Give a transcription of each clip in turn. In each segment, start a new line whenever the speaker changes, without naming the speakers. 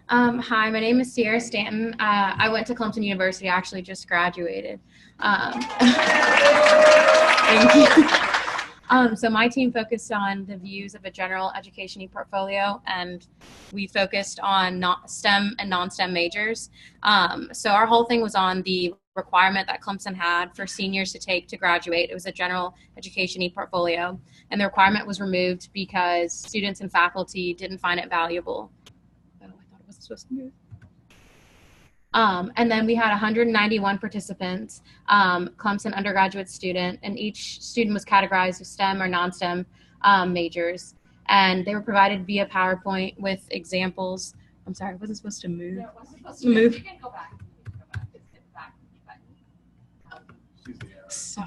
Hi, my name is Cierra Stanton. I went to Clemson University. I actually just graduated. Thank you. So my team focused on the views of a general education ePortfolio, and we focused on STEM and non-STEM majors. So our whole thing was on the requirement that Clemson had for seniors to take to graduate. It was a general education ePortfolio, and the requirement was removed because students and faculty didn't find it valuable. Oh, I thought it wasn't supposed to move. And then we had 191 participants, Clemson undergraduate student, and each student was categorized as STEM or non-STEM majors. And they were provided via PowerPoint with examples. I'm sorry, was it supposed to move?
No, it wasn't supposed to move. You can go back.
Sorry.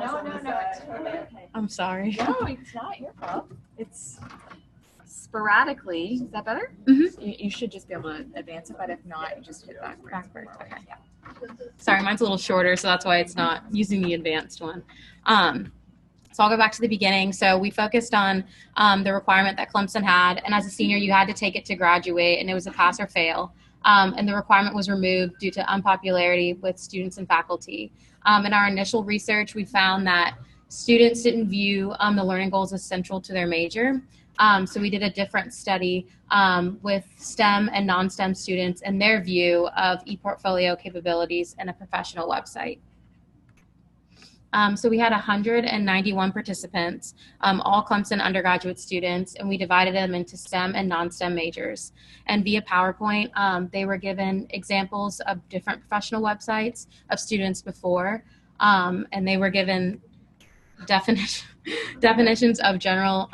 No, it's totally okay.
I'm sorry.
No, it's not your fault. It's sporadically. Is that better?
Mm-hmm.
You should just be able to advance it, but if not, you just hit backwards.
Okay. Yeah. Sorry, mine's a little shorter, so that's why it's not using the advanced one. So I'll go back to the beginning. So we focused on the requirement that Clemson had, and as a senior, you had to take it to graduate, and it was a pass or fail. And the requirement was removed due to unpopularity with students and faculty. In our initial research, we found that students didn't view the learning goals as central to their major. So we did a different study with STEM and non-STEM students and their view of ePortfolio capabilities and a professional website. So we had 191 participants, all Clemson undergraduate students, and we divided them into STEM and non-STEM majors. And via PowerPoint, they were given examples of different professional websites of students before, and they were given definitions of general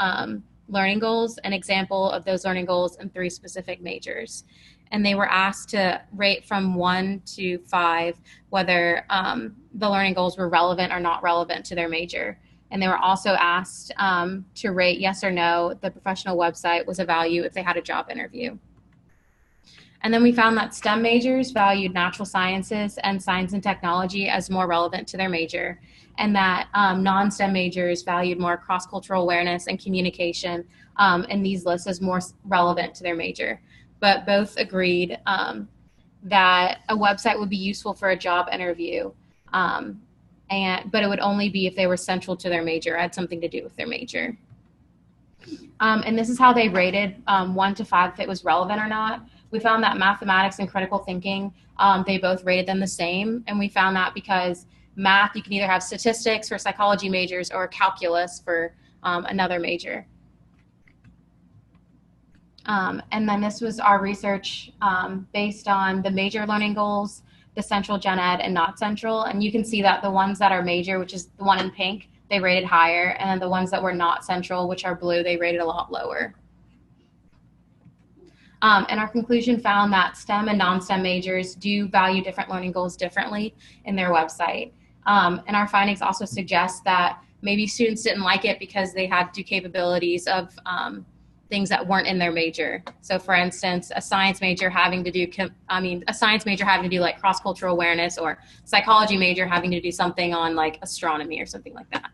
learning goals, an example of those learning goals in 3 specific majors. And they were asked to rate from 1 to 5 whether the learning goals were relevant or not relevant to their major. And they were also asked to rate yes or no the professional website was a value if they had a job interview. And then we found that STEM majors valued natural sciences and science and technology as more relevant to their major, and that non-STEM majors valued more cross-cultural awareness and communication in these lists as more relevant to their major. But both agreed that a website would be useful for a job interview, but it would only be if they were central to their major, had something to do with their major. And this is how they rated 1 to 5 if it was relevant or not. We found that mathematics and critical thinking, they both rated them the same. And we found that because math, you can either have statistics for psychology majors or calculus for another major. And then this was our research based on the major learning goals, the central gen ed and not central. And you can see that the ones that are major, which is the one in pink, they rated higher. And then the ones that were not central, which are blue, they rated a lot lower. And our conclusion found that STEM and non-STEM majors do value different learning goals differently in their website. And our findings also suggest that maybe students didn't like it because they had to do capabilities of things that weren't in their major. So for instance, a science major having to do like cross-cultural awareness, or psychology major having to do something on like astronomy or something like that.